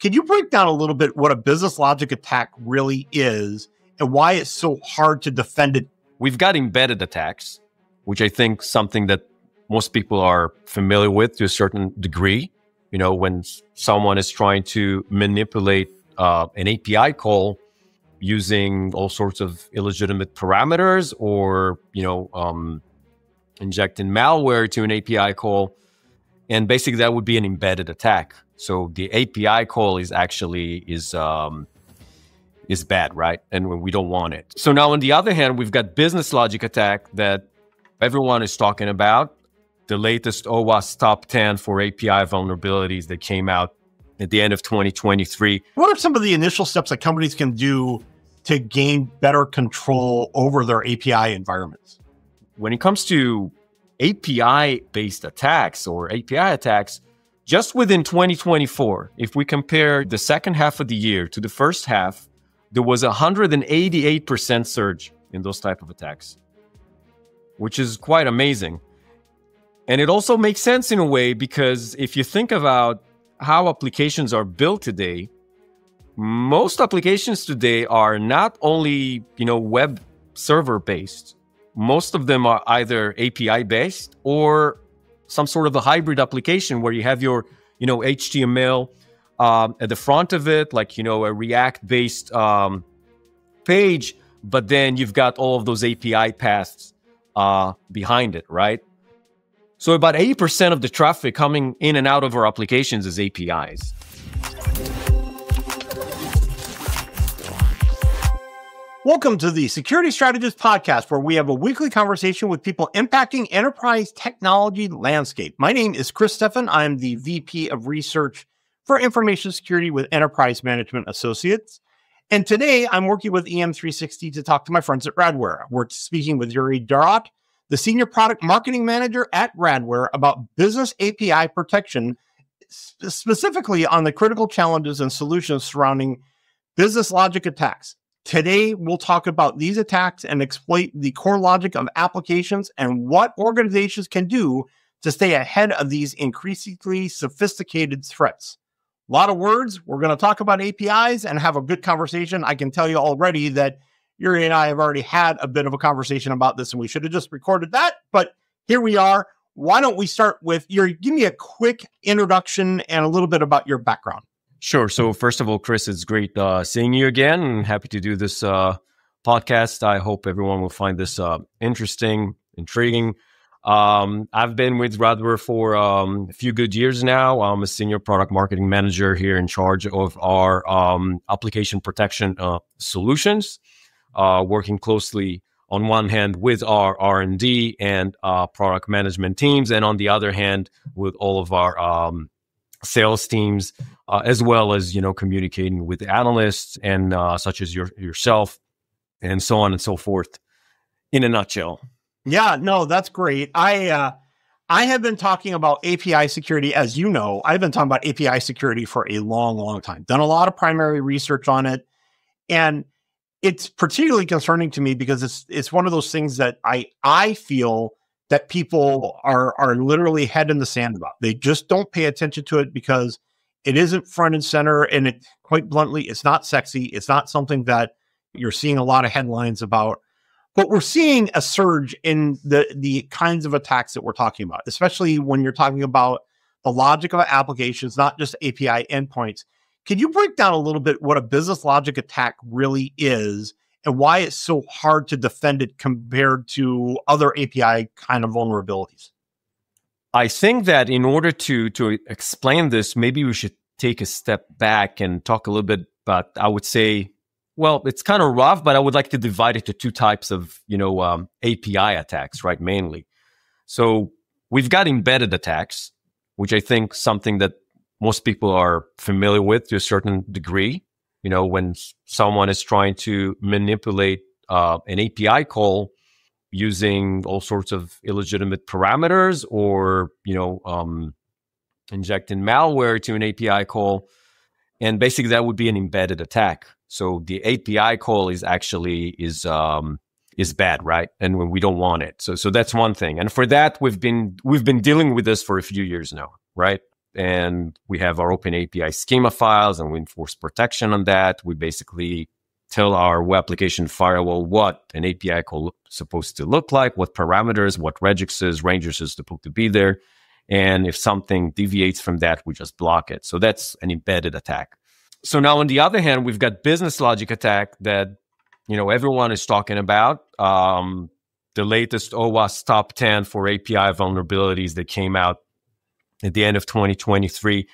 Can you break down a little bit what a business logic attack really is and why it's so hard to defend it? We've got embedded attacks, which I think something that most people are familiar with to a certain degree. You know, when someone is trying to manipulate an API call using all sorts of illegitimate parameters or, injecting malware to an API call. And basically that would be an embedded attack. So the API call is actually is bad, right? And we don't want it. So now on the other hand, we've got business logic attack that everyone is talking about. The latest OWASP top 10 for API vulnerabilities that came out at the end of 2023. What are some of the initial steps that companies can do to gain better control over their API environments? When it comes to API-based attacks or API attacks, just within 2024, if we compare the second half of the year to the first half, there was a 188% surge in those type of attacks, which is quite amazing. And it also makes sense in a way because if you think about how applications are built today, most applications today are not only, web server based. Most of them are either API based or some sort of a hybrid application where you have your, HTML at the front of it, like, a React based page, but then you've got all of those API paths behind it, right? So about 80% of the traffic coming in and out of our applications is APIs. Welcome to the Security Strategist Podcast, where we have a weekly conversation with people impacting enterprise technology landscape. My name is Chris Steffen. I'm the VP of Research for Information Security with Enterprise Management Associates. And today I'm working with EM360 to talk to my friends at Radware. We're speaking with Yuri Darot, the Senior Product Marketing Manager at Radware, about business API protection, specifically on the critical challenges and solutions surrounding business logic attacks. Today, we'll talk about these attacks and exploit the core logic of applications and what organizations can do to stay ahead of these increasingly sophisticated threats. A lot of words. We're going to talk about APIs and have a good conversation. I can tell you already that Yuri and I have already had a bit of a conversation about this, and we should have just recorded that. But here we are. Why don't we start with Yuri? Give me a quick introduction and a little bit about your background. Sure. So first of all, Chris, it's great seeing you again, and happy to do this podcast. I hope everyone will find this interesting, intriguing. I've been with Radware for a few good years now. I'm a senior product marketing manager here in charge of our application protection solutions, working closely on one hand with our R&D and product management teams, and on the other hand with all of our sales teams, as well as, communicating with analysts and such as yourself and so on and so forth in a nutshell. Yeah, no, that's great. I have been talking about API security, as you know. I've been talking about API security for a long, long time. Done a lot of primary research on it. And it's particularly concerning to me because it's one of those things that I feel that people are literally head in the sand about. They just don't pay attention to it because it isn't front and center. And it, quite bluntly, it's not sexy. It's not something that you're seeing a lot of headlines about. But we're seeing a surge in the kinds of attacks that we're talking about, especially when you're talking about the logic of applications, not just API endpoints. Can you break down a little bit what a business logic attack really is and why it's so hard to defend it compared to other API kind of vulnerabilities? I think that in order to explain this, maybe we should take a step back and talk a little bit about, I would say, well, it's kind of rough, but I would like to divide it to two types of, API attacks, right? Mainly. So we've got embedded attacks, which I think something that most people are familiar with to a certain degree. When someone is trying to manipulate an API call using all sorts of illegitimate parameters or, injecting malware to an API call. And basically that would be an embedded attack. So the API call is actually is bad, right? And we don't want it. So that's one thing. And for that, we've been dealing with this for a few years now, right? and we have our open API schema files, and we enforce protection on that. We basically tell our web application firewall what an API call is supposed to look like, what parameters, what regexes, ranges is supposed to be there. And if something deviates from that, we just block it. So that's an embedded attack. So now on the other hand, we've got business logic attack that, everyone is talking about. The latest OWASP top 10 for API vulnerabilities that came out at the end of 2023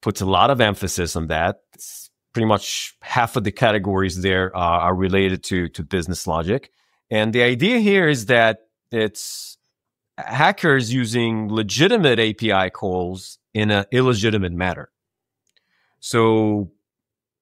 puts a lot of emphasis on that. It's pretty much half of the categories there are related to business logic. And the idea here is that it's hackers using legitimate API calls in an illegitimate manner. So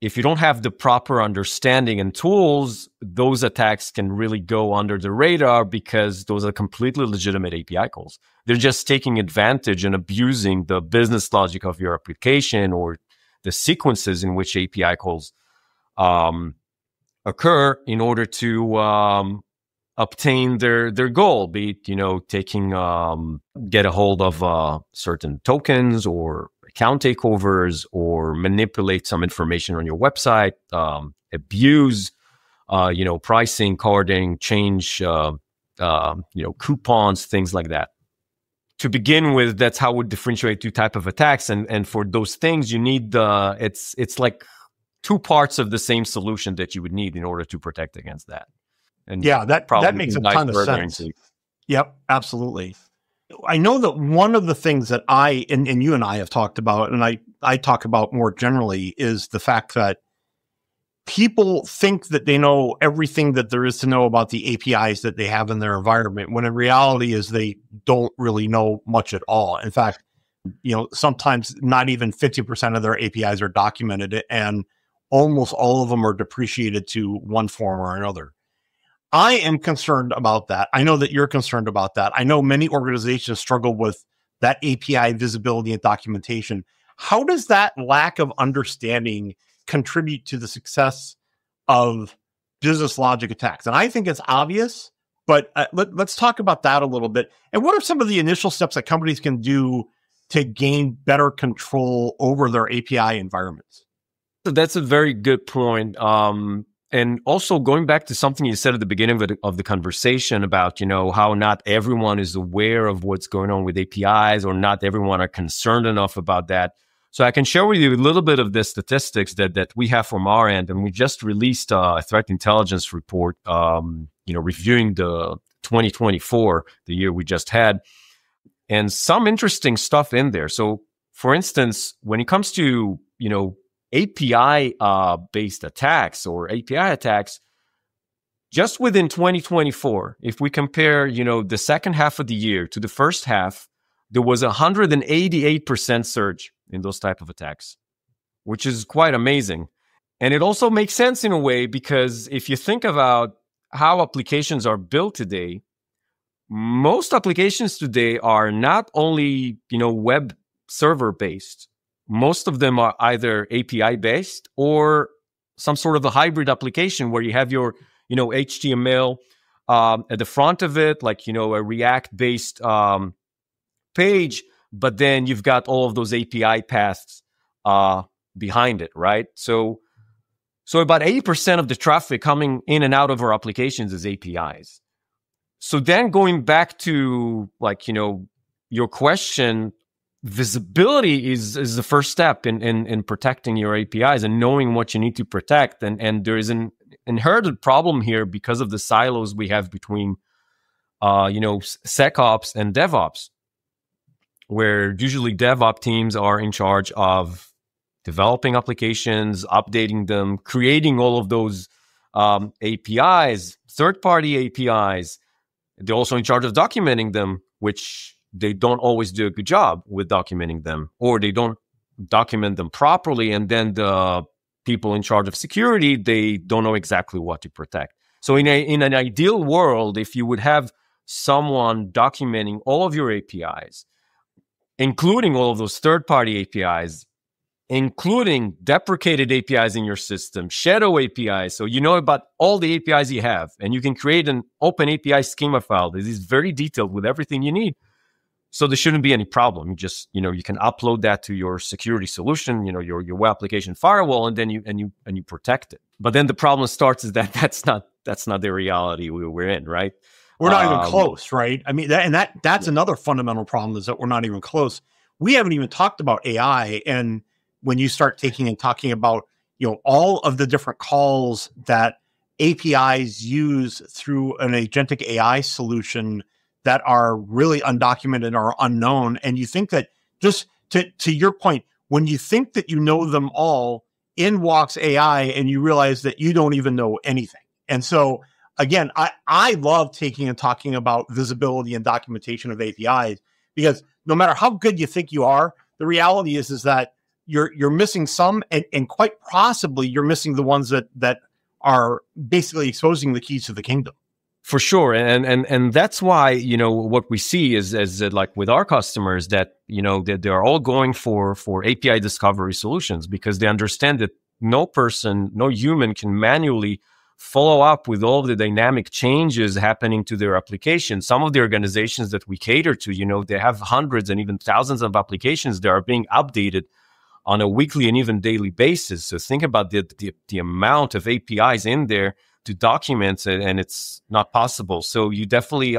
if you don't have the proper understanding and tools, those attacks can really go under the radar because those are completely legitimate API calls. They're just taking advantage and abusing the business logic of your application or the sequences in which API calls occur in order to obtain their goal, be it, get a hold of certain tokens or account takeovers or manipulate some information on your website, abuse, pricing, carding, change, coupons, things like that. To begin with, that's how we differentiate two types of attacks. And for those things, you need it's like two parts of the same solution that you would need in order to protect against that. And yeah, that makes a ton of sense. Yep, absolutely. I know that one of the things that and you and I have talked about, and I talk about more generally, is the fact that people think that they know everything that there is to know about the APIs that they have in their environment, when in reality is they don't really know much at all. In fact, sometimes not even 50% of their APIs are documented, and almost all of them are depreciated to one form or another. I am concerned about that. I know that you're concerned about that. I know many organizations struggle with that API visibility and documentation. How does that lack of understanding contribute to the success of business logic attacks? And I think it's obvious, but let's talk about that a little bit. And what are some of the initial steps that companies can do to gain better control over their API environments? So that's a very good point. And also going back to something you said at the beginning of the conversation about, how not everyone is aware of what's going on with APIs, or not everyone are concerned enough about that. So I can share with you a little bit of the statistics that we have from our end. And we just released a threat intelligence report, reviewing the 2024, the year we just had, and some interesting stuff in there. So for instance, when it comes to, API-based attacks or API attacks, just within 2024, if we compare, the second half of the year to the first half, there was 188% surge in those type of attacks, which is quite amazing. And it also makes sense in a way, because if you think about how applications are built today, most applications today are not only, web server based. Most of them are either API based or some sort of a hybrid application where you have your, HTML at the front of it, like, a React based page, but then you've got all of those API paths behind it, right? So about 80% of the traffic coming in and out of our applications is APIs. So then going back to your question, visibility is the first step in protecting your APIs and knowing what you need to protect. And there is an inherited problem here because of the silos we have between, SecOps and DevOps, where usually DevOps teams are in charge of developing applications, updating them, creating all of those APIs, third-party APIs. They're also in charge of documenting them, which they don't always do a good job with documenting them, or they don't document them properly. And then the people in charge of security, they don't know exactly what to protect. So in an ideal world, if you would have someone documenting all of your APIs, including all of those third-party APIs, including deprecated APIs in your system, shadow APIs, so you know about all the APIs you have, and you can create an open API schema file that is very detailed with everything you need. So there shouldn't be any problem. You just, you can upload that to your security solution, your web application firewall, and then you protect it. But then the problem starts is that that's not the reality we're in, right? We're not even close, right? I mean, that's another fundamental problem, is that we're not even close. We haven't even talked about AI. And when you start talking about, all of the different calls that APIs use through an agentic AI solution that are really undocumented or unknown. And you think that, just to your point, when you think that you know them all, in walks AI and you realize that you don't even know anything. And so again, I love talking about visibility and documentation of APIs, because no matter how good you think you are, the reality is that you're missing some, and quite possibly you're missing the ones that are basically exposing the keys to the kingdom. For sure. And that's why, what we see is like with our customers, that, that they're all going for API discovery solutions, because they understand that no human can manually follow up with all the dynamic changes happening to their application. Some of the organizations that we cater to, they have hundreds and even thousands of applications that are being updated on a weekly and even daily basis. So think about the amount of APIs in there to document it, and it's not possible. So you definitely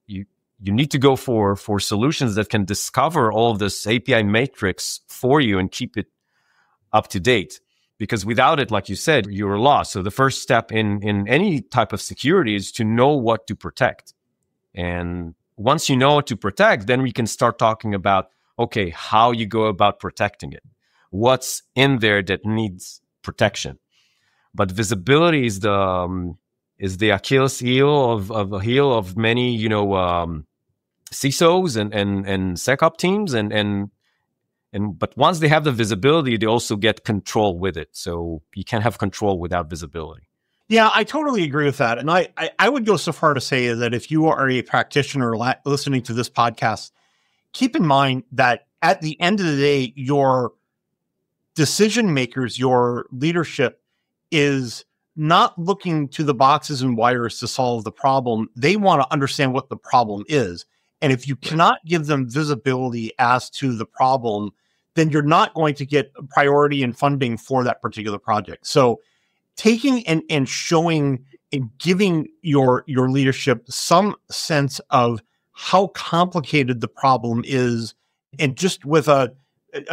you need to go for solutions that can discover all of this API matrix for you and keep it up to date. Because without it, like you said, you're lost. So the first step in any type of security is to know what to protect. And once you know what to protect, then we can start talking about, okay, how you go about protecting it. What's in there that needs protection? But visibility is the Achilles heel of many, CISOs and SecOps teams, but once they have the visibility, they also get control with it. So you can't have control without visibility. Yeah, I totally agree with that. And I would go so far to say that if you are a practitioner listening to this podcast, keep in mind that at the end of the day, your decision makers, your leadership, is not looking to the boxes and wires to solve the problem. They want to understand what the problem is. And if you cannot give them visibility as to the problem, then you're not going to get priority and funding for that particular project. So taking and showing and giving your leadership some sense of how complicated the problem is, and just with a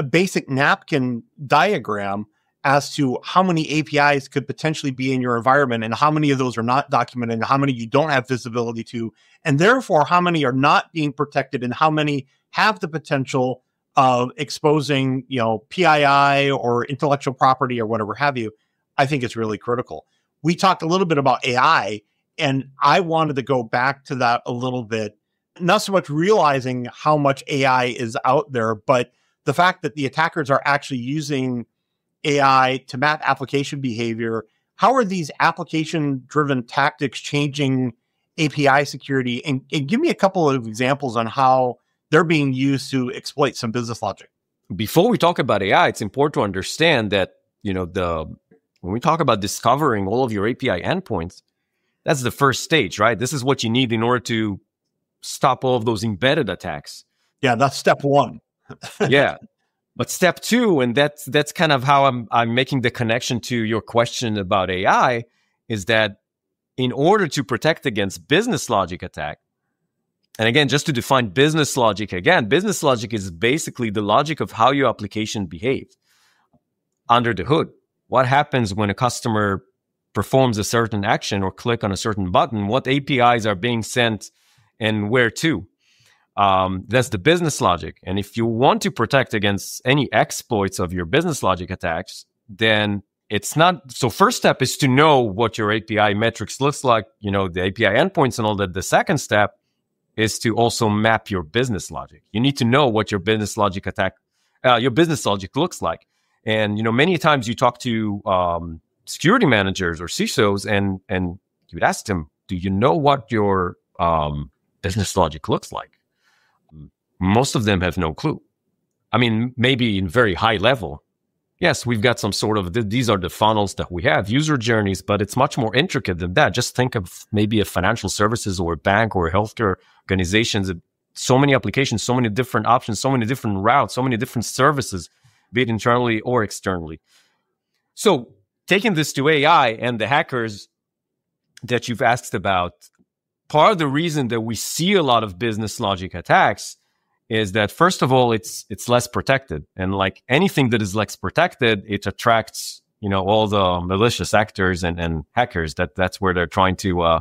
basic napkin diagram as to how many APIs could potentially be in your environment, and how many of those are not documented, and how many you don't have visibility to, and therefore how many are not being protected, and how many have the potential of exposing, PII or intellectual property or whatever have you. I think it's really critical. We talked a little bit about AI, and I wanted to go back to that a little bit, not so much realizing how much AI is out there, but the fact that the attackers are actually using AI to map application behavior. How are these application-driven tactics changing API security? And give me a couple of examples on how they're being used to exploit some business logic. Before we talk about AI, it's important to understand that, when we talk about discovering all of your API endpoints, that's the first stage, right? This is what you need in order to stop all of those embedded attacks. Yeah, that's step one. Yeah. But step two, and that's kind of how I'm making the connection to your question about AI, is that in order to protect against business logic attack, and again, just to define business logic again, business logic is basically the logic of how your application behaves under the hood. What happens when a customer performs a certain action or click on a certain button? What APIs are being sent and where to? That's the business logic. And if you want to protect against any exploits of your business logic attacks, then it's not. So first step is to know what your API metrics looks like, the API endpoints and all that. The second step is to also map your business logic. You need to know what your business logic looks like. And, many times you talk to security managers or CISOs and you'd ask them, do you know what your business logic looks like? Most of them have no clue. I mean, maybe in very high level. Yes, we've got some sort of, these are the funnels that we have, user journeys, but it's much more intricate than that. Just think of maybe a financial services or a bank or a healthcare organizations. so many applications, so many different options, so many different routes, so many different services, be it internally or externally. So taking this to AI and the hackers that you've asked about, part of the reason that we see a lot of business logic attacks is that, first of all, it's less protected. And like anything that is less protected, it attracts, all the malicious actors and hackers. That's where they're trying to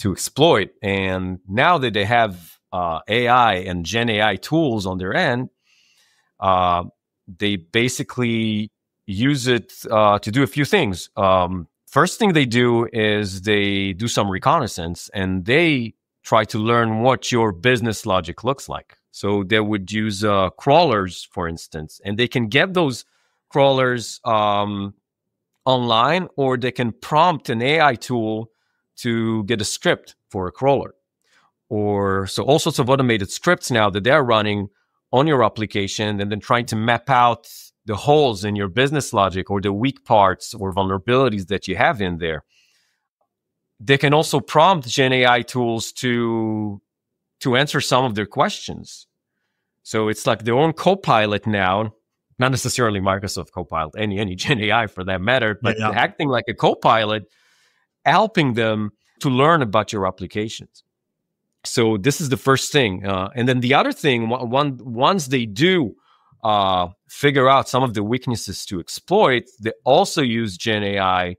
exploit. And now that they have AI and Gen AI tools on their end, they basically use it to do a few things. First thing they do is they do some reconnaissance, and they try to learn what your business logic looks like. So they would use crawlers, for instance, and they can get those crawlers online, or they can prompt an AI tool to get a script for a crawler. Or so all sorts of automated scripts now that they're running on your application, and then trying to map out the holes in your business logic or the weak parts or vulnerabilities that you have in there. They can also prompt Gen AI tools to answer some of their questions. So it's like their own Copilot now, not necessarily Microsoft Copilot, any Gen AI for that matter, but acting like a Copilot, helping them to learn about your applications. So this is the first thing. And then the other thing, once they do figure out some of the weaknesses to exploit, they also use Gen AI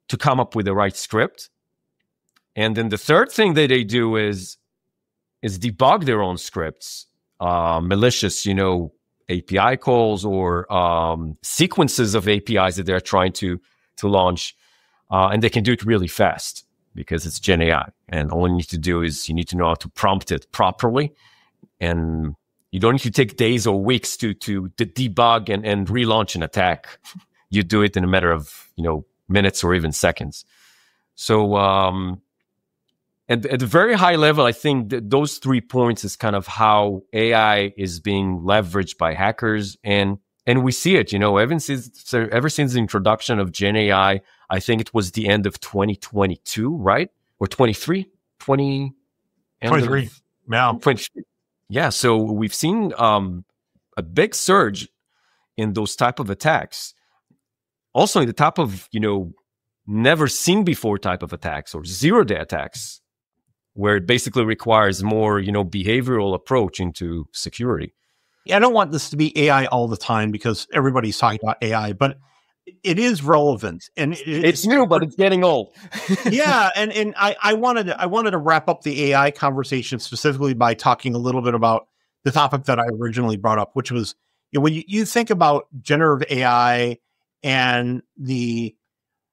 to come up with the right script. And then the third thing that they do is debug their own scripts, malicious, API calls or sequences of APIs that they're trying to launch. And they can do it really fast because it's Gen AI. And all you need to do is you need to know how to prompt it properly. And you don't need to take days or weeks to debug and relaunch an attack. You do it in a matter of, minutes or even seconds. So at the very high level, I think that those 3 points is kind of how AI is being leveraged by hackers. And we see it, ever since the introduction of Gen AI. I think it was the end of 2022, right? Or 23? 23. Yeah. 23. Yeah. So we've seen a big surge in those type of attacks. Also in the type of, never seen before type of attacks or zero-day attacks, where it basically requires more, behavioral approach into security. I don't want this to be AI all the time because everybody's talking about AI, but it is relevant, and it's new, but it's getting old. Yeah, and I wanted to wrap up the AI conversation specifically by talking a little bit about the topic that I originally brought up, which was when you think about generative AI and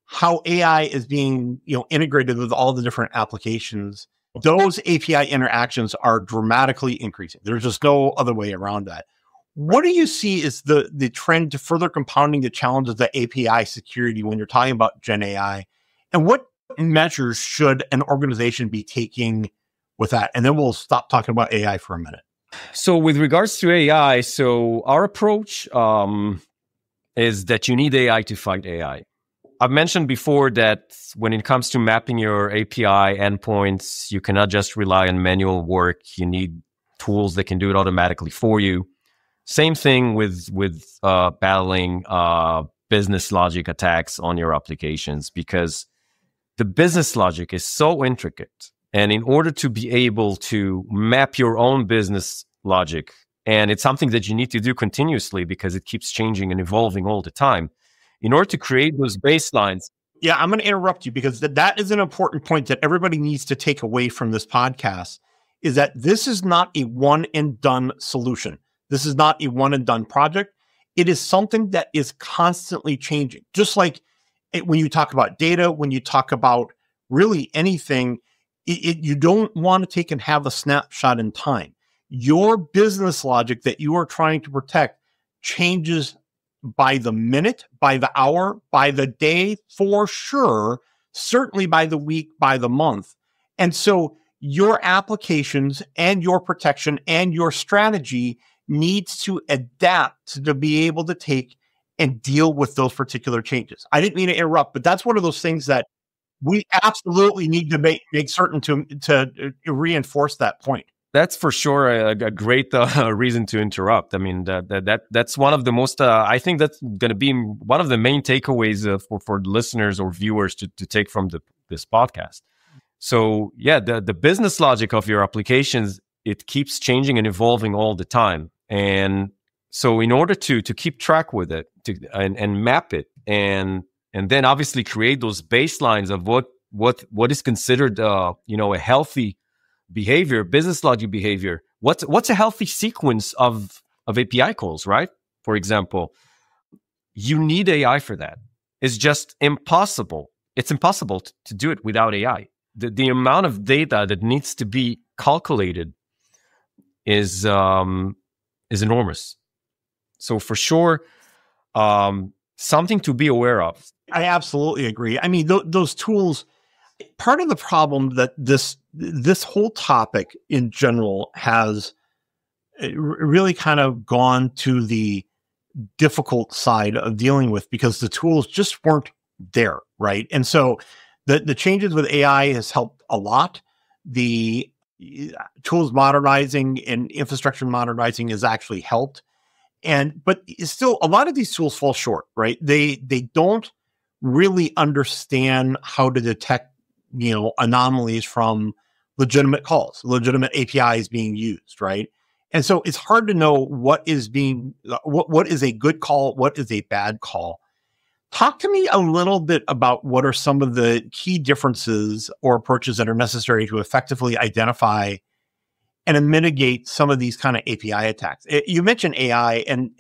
how AI is being integrated with all the different applications. Those API interactions are dramatically increasing. There's just no other way around that. What do you see is the trend to further compounding the challenges of API security when you're talking about Gen AI? And what measures should an organization be taking with that? And then we'll stop talking about AI for a minute. So with regards to AI, our approach is that you need AI to fight AI. I've mentioned before that when it comes to mapping your API endpoints, you cannot just rely on manual work. You need tools that can do it automatically for you. Same thing with battling business logic attacks on your applications, because the business logic is so intricate. And in order to be able to map your own business logic, and it's something that you need to do continuously because it keeps changing and evolving all the time, in order to create those baselines. Yeah, I'm going to interrupt you because that is an important point that everybody needs to take away from this podcast, is that this is not a one and done solution. This is not a one and done project. It is something that is constantly changing. Just like when you talk about data, when you talk about really anything, you don't want to take and have a snapshot in time. Your business logic that you are trying to protect changes by the minute, by the hour, by the day, for sure, certainly by the week, by the month. And so your applications and your protection and your strategy needs to adapt to be able to take and deal with those particular changes. I didn't mean to interrupt, but that's one of those things that We absolutely need to make certain to reinforce that point. That's for sure a great reason to interrupt. I mean, that's one of the most. I think that's going to be one of the main takeaways for listeners or viewers to take from this podcast. So yeah, the business logic of your applications, it keeps changing and evolving all the time. And so in order to keep track with it and map it and then obviously create those baselines of what is considered a healthy behavior, business logic behavior. What's a healthy sequence of API calls, right? For example, you need AI for that. It's just impossible. It's impossible to do it without AI. The amount of data that needs to be calculated is enormous. So for sure, something to be aware of. I absolutely agree. I mean, those tools, part of the problem that this whole topic in general has really kind of gone to the difficult side of dealing with, because the tools just weren't there, right? And so the changes with AI has helped a lot. The tools modernizing and infrastructure modernizing has actually helped. But still, a lot of these tools fall short, right? They don't really understand how to detect, anomalies from legitimate calls, legitimate APIs being used, right? And so it's hard to know what is a good call, what is a bad call. Talk to me a little bit about what are some of the key differences or approaches that are necessary to effectively identify and mitigate some of these kind of API attacks. You mentioned AI, and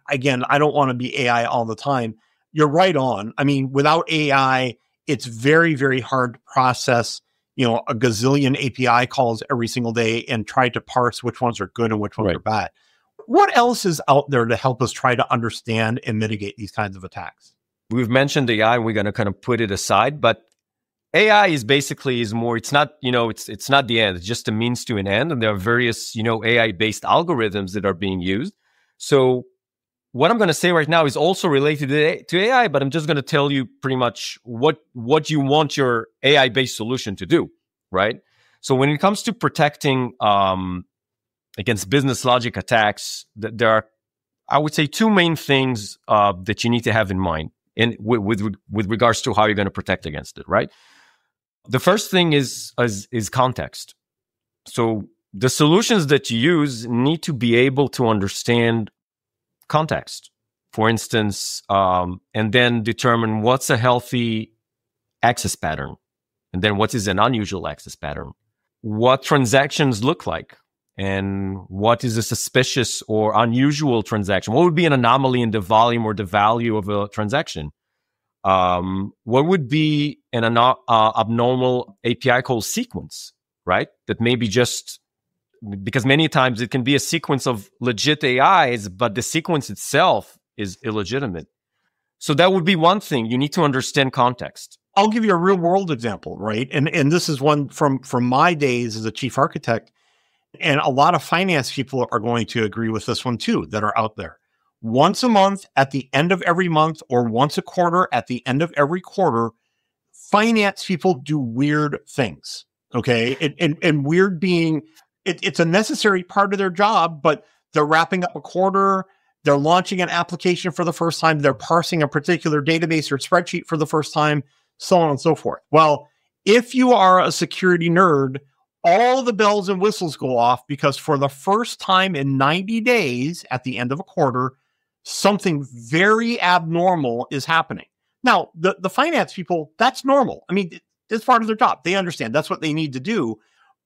again, I don't want to be AI all the time. You're right on. I mean, without AI, it's very, very hard to process, a gazillion API calls every single day and try to parse which ones are good and which ones are bad. What else is out there to help us try to understand and mitigate these kinds of attacks? We've mentioned AI, and we're going to kind of put it aside, but AI is more, it's not, it's not the end. It's just a means to an end. And there are various, AI-based algorithms that are being used. So what I'm going to say right now is also related to AI, but I'm just going to tell you pretty much what you want your AI-based solution to do, right? So when it comes to protecting against business logic attacks, there are, I would say, two main things that you need to have in mind with regards to how you're going to protect against it, right? The first thing is context. So the solutions that you use need to be able to understand context, for instance, and then determine what's a healthy access pattern, and then what is an unusual access pattern, what transactions look like, and what is a suspicious or unusual transaction. What would be an anomaly in the volume or the value of a transaction? What would be an abnormal API call sequence, right? That may be just because many times it can be a sequence of legit AIs, but the sequence itself is illegitimate. So that would be one thing. You need to understand context. I'll give you a real world example, right? And this is one from my days as a chief architect. And a lot of finance people are going to agree with this one too, that are out there. Once a month at the end of every month, or once a quarter at the end of every quarter, finance people do weird things. Okay. And weird being, it's a necessary part of their job, but they're wrapping up a quarter, they're launching an application for the first time, they're parsing a particular database or spreadsheet for the first time, so on and so forth. Well, if you are a security nerd, all the bells and whistles go off, because for the first time in 90 days at the end of a quarter, something very abnormal is happening. Now, the finance people, that's normal. I mean, it's part of their job. They understand that's what they need to do.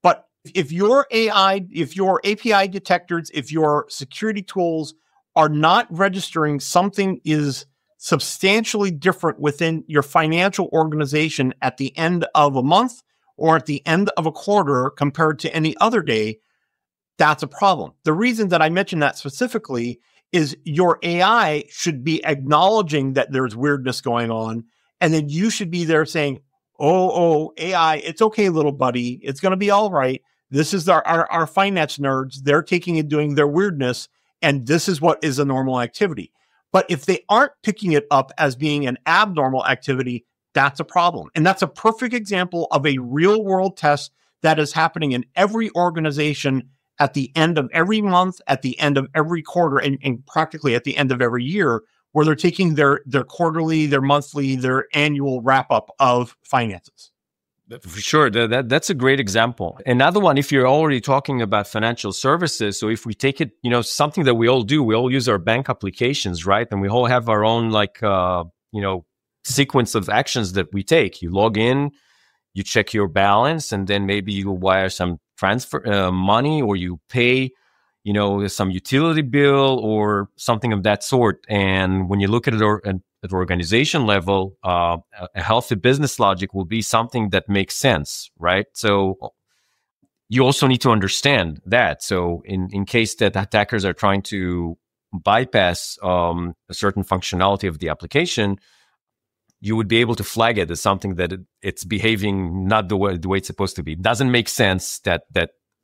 But if your AI, if your API detectors, if your security tools are not registering something is substantially different within your financial organization at the end of a month or at the end of a quarter compared to any other day, that's a problem. The reason that I mentioned that specifically is your AI should be acknowledging that there's weirdness going on. And then you should be there saying, oh, AI, it's okay, little buddy. It's going to be all right. This is our finance nerds. They're taking and doing their weirdness. And this is what is a normal activity. But if they aren't picking it up as being an abnormal activity, that's a problem. And that's a perfect example of a real world test that is happening in every organization at the end of every month, at the end of every quarter, and practically at the end of every year, where they're taking their quarterly, their monthly, their annual wrap up of finances. For sure, that's a great example. Another one, if you're already talking about financial services, so if we take it, something that we all do, we all use our bank applications, right? And we all have our own sequence of actions that we take. You log in, you check your balance, and then maybe you wire some transfer money, or you pay, some utility bill or something of that sort. And when you look at it at organization level, a healthy business logic will be something that makes sense, right? So you also need to understand that. So in case that attackers are trying to bypass a certain functionality of the application, you would be able to flag it as something that it's behaving not the way it's supposed to be. It doesn't make sense that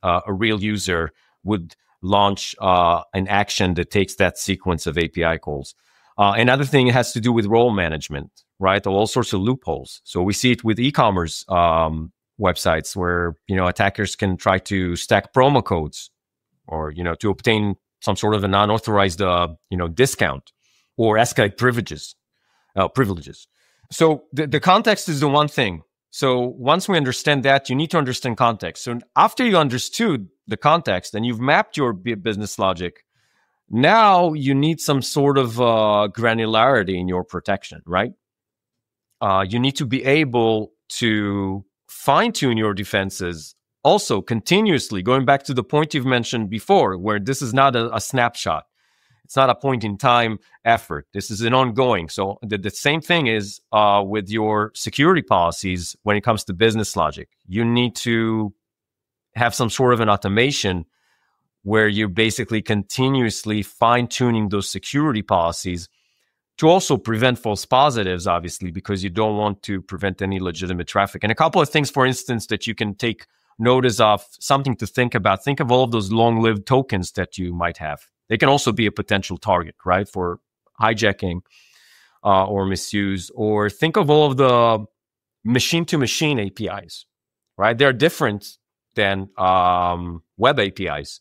a real user would launch an action that takes that sequence of API calls. Another thing has to do with role management, right? All sorts of loopholes. So we see it with e-commerce websites where, attackers can try to stack promo codes or, to obtain some sort of an unauthorized, discount or escalate privileges. So the context is the one thing. So once we understand that, you need to understand context. So after you understood the context and you've mapped your business logic, now you need some sort of granularity in your protection, right? You need to be able to fine-tune your defenses also continuously, going back to the point you've mentioned before, where this is not a snapshot. It's not a point-in-time effort. This is an ongoing. So the same thing is with your security policies when it comes to business logic. You need to have some sort of an automation where you're basically continuously fine-tuning those security policies to also prevent false positives, obviously, because you don't want to prevent any legitimate traffic. And a couple of things, for instance, that you can take notice of, something to think about. Think of all of those long-lived tokens that you might have. They can also be a potential target, right, for hijacking or misuse. Or think of all of the machine-to-machine APIs, right? They're different than web APIs.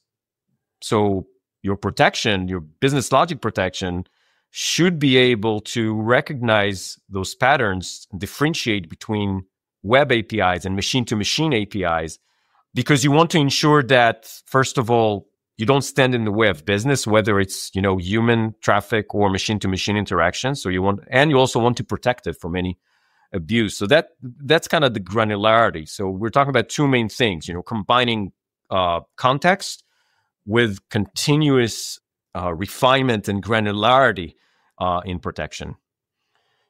So your protection, your business logic protection, should be able to recognize those patterns, differentiate between web APIs and machine-to-machine APIs, because you want to ensure that, first of all, you don't stand in the way of business, whether it's human traffic or machine-to-machine interaction. So you also want to protect it from any abuse. So that's kind of the granularity. So we're talking about two main things, combining context with continuous refinement and granularity in protection.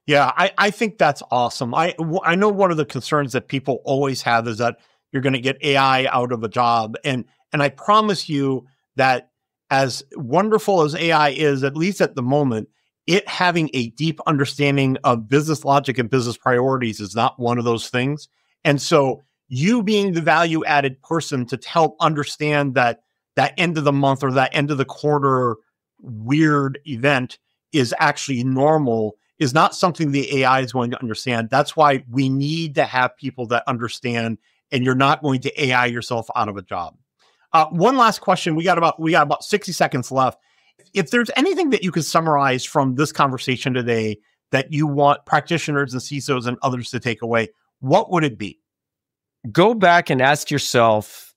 Yeah, I think that's awesome. I know one of the concerns that people always have is that you're going to get AI out of a job. And I promise you that as wonderful as AI is, at least at the moment, it having a deep understanding of business logic and business priorities is not one of those things. And so you being the value added person to help understand that end of the month or that end of the quarter weird event is actually normal is not something the AI is going to understand. That's why we need to have people that understand, and you're not going to AI yourself out of a job. One last question. We got about 60 seconds left. If there's anything that you could summarize from this conversation today that you want practitioners and CISOs and others to take away, what would it be? Go back and ask yourself,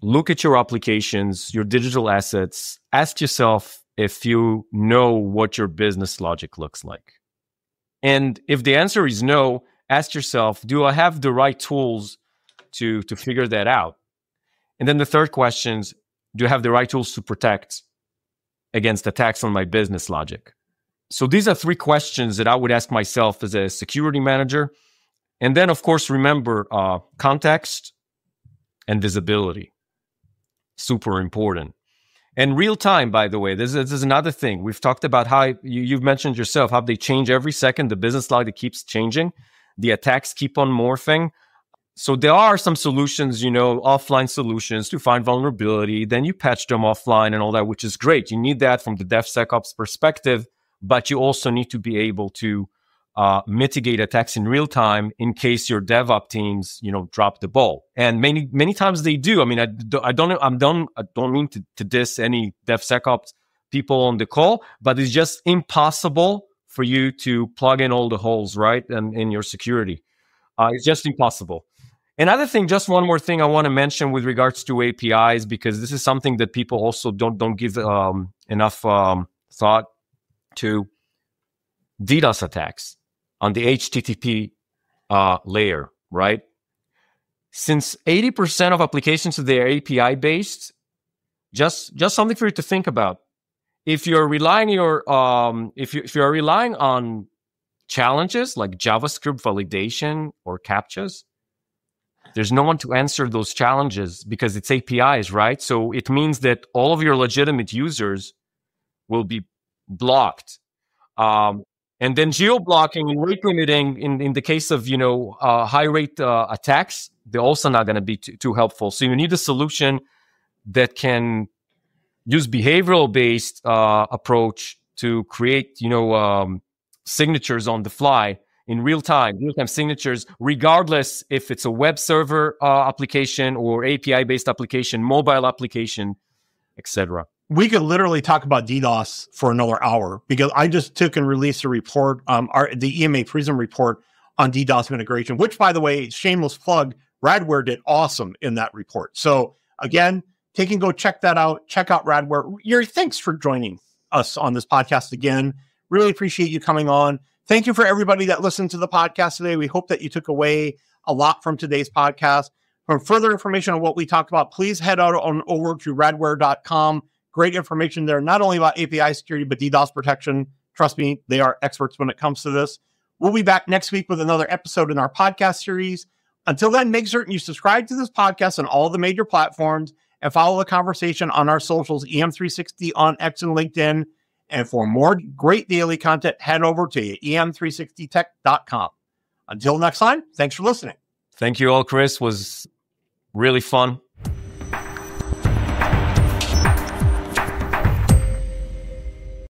look at your applications, your digital assets, ask yourself if you know what your business logic looks like. And if the answer is no, ask yourself, do I have the right tools to figure that out? And then the third question is, do I have the right tools to protect against attacks on my business logic? So these are three questions that I would ask myself as a security manager. And then, of course, remember context and visibility. Super important. And real time, by the way, this is another thing. We've talked about how you've mentioned yourself, how they change every second. The business logic keeps changing. The attacks keep on morphing. So there are some solutions, offline solutions to find vulnerability. Then you patch them offline and all that, which is great. You need that from the DevSecOps perspective, but you also need to be able to mitigate attacks in real time in case your DevOps teams, drop the ball. And many times they do. I mean, I don't mean to diss any DevSecOps people on the call, but it's just impossible for you to plug in all the holes, right? And in your security, it's just impossible. Another thing, just one more thing I want to mention with regards to APIs, because this is something that people also don't give enough thought to. DDoS attacks on the HTTP layer, right? Since 80% of applications today are API based, just something for you to think about. If you're relying if you're relying on challenges like JavaScript validation or CAPTCHAs, there's no one to answer those challenges because it's APIs, right? So it means that all of your legitimate users will be blocked. And then geo-blocking and rate limiting in the case of, high rate attacks, they're also not going to be too helpful. So you need a solution that can use behavioral-based approach to create, signatures on the fly in real-time signatures, regardless if it's a web server application or API-based application, mobile application, etc. We could literally talk about DDoS for another hour because I just took and released a report, the EMA Prism report on DDoS integration, which, by the way, shameless plug, Radware did awesome in that report. So again, take and go check that out. Check out Radware. Yuri, thanks for joining us on this podcast again. Really appreciate you coming on. Thank you for everybody that listened to the podcast today. We hope that you took away a lot from today's podcast. For further information on what we talked about, please head on over to radware.com. Great information there, not only about API security, but DDoS protection. Trust me, they are experts when it comes to this. We'll be back next week with another episode in our podcast series. Until then, make certain you subscribe to this podcast on all the major platforms and follow the conversation on our socials, EM360 on X and LinkedIn. And for more great daily content, head over to em360tech.com. Until next time, thanks for listening. Thank you all, Chris. It was really fun.